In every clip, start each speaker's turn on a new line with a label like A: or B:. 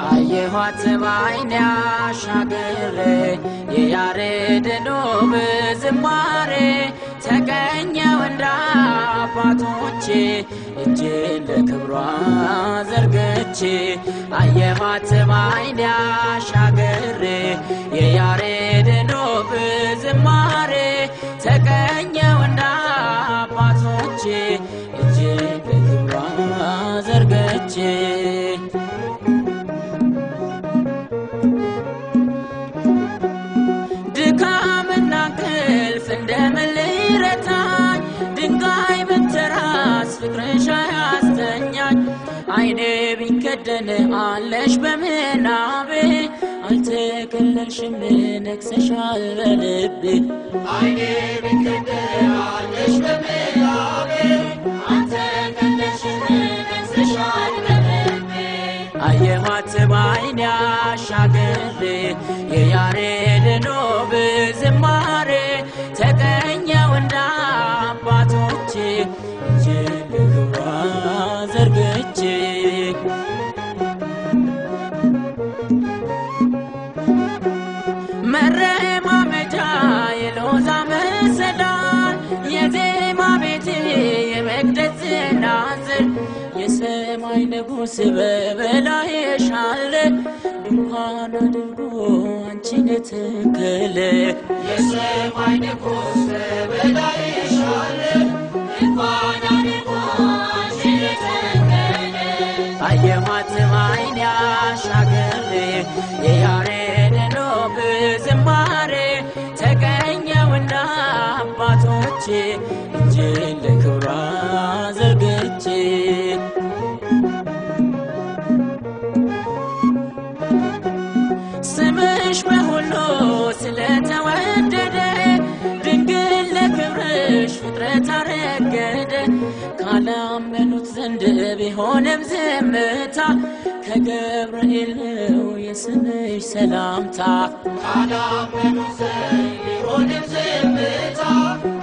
A: አየኋት ባይኔ አሻግሬ የያሬድን ውብ ዝማሬ ተገኘው እንደ አባቶቼ እጄን ለክብሯ ዘርግቼ አየኋት ባይኔ አሻግሬ የያሬድን ውብ ዝማሬ ተገኘው እንደ አባቶቼ እጄን ለክብሯ ዘርግቼ አይኔ ቢከደን አለሽ በምናቤ አልተከለልሽም ነክሰሻል በልቤ አይኔ ቢከደን አለሽ በምናቤ አልተከለልሽም ነክሰሻል በልቤ አየኋት ባይኔ አሻግሬ የያሬድን ውብ ዝማሬ ተገኘው እንደ አባቶቼ እጄን ለክብሯ ዘርግቼ መረማመጃ የሎዛ መሰላል የዜማ ቤቴ የመቅደስ ናዝር የሰማይ ንጉሥ በበላይሽ አለ ድንኳን አድርጎ አንቺን የተከለ የሰማይ ንጉሥ በበላይሽ አለ ድንኳን አድርጎ አንቺን የተከለ አየኋት ባይኔ አሻግሬ የያሬድን ውብ ዝማሬ ተገኘው እንደ አባቶቼ እጄን ለክብሯ ዘርግቼ ስምሽ በሁሉ ስለተወደደ ድንግል ለክብርሽ ፍጥረት አረገደ ካላመኑት ዘንድ ቢሆንም ዝምታ ከገብርኤል ነው የስምሽ ሰላምታ ካላመኑት ዘንድ ቢሆንም ዝምታ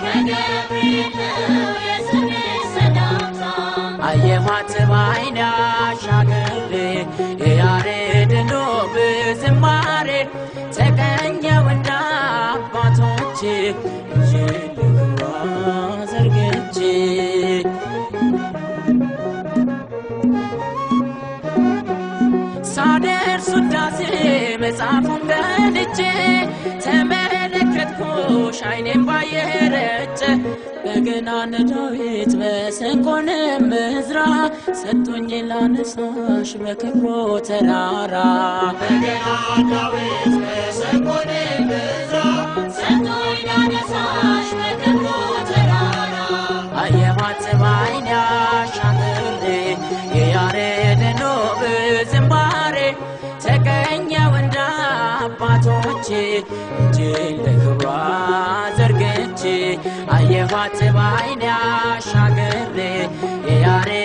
A: ከገብርኤል ነው የስምሽ ሰላምታ አየኋት ባይኔ አሻግሬ የያሬድን ውብ ዝማሬ ተገኘው እንደ አባቶቼ እጄን ለክብሯ ዘርግቼ ሳደርስ ውዳሴ መጽሐፉን ገልጬ ተመለከትኩሽ አይኔም ባየረጨ በገናን ዳዊት መሰንቆንም ዕዝራ ሰጡኝ ላነሳሽ በክብሩ ተራራ በገናን ዳዊት መሰንቆንም ዕዝራ ሰጡኝ ላነሳሽ በክብሩ ተራራ አየኋት ባይኔ አሻግሬ የያሬድን ውብ ዝማሬ ተገኘው እንደ አባቶቼ እጄን ለክብሯ ዘርግቼ አየኋት ባይኔ አሻግሬ የያሬድን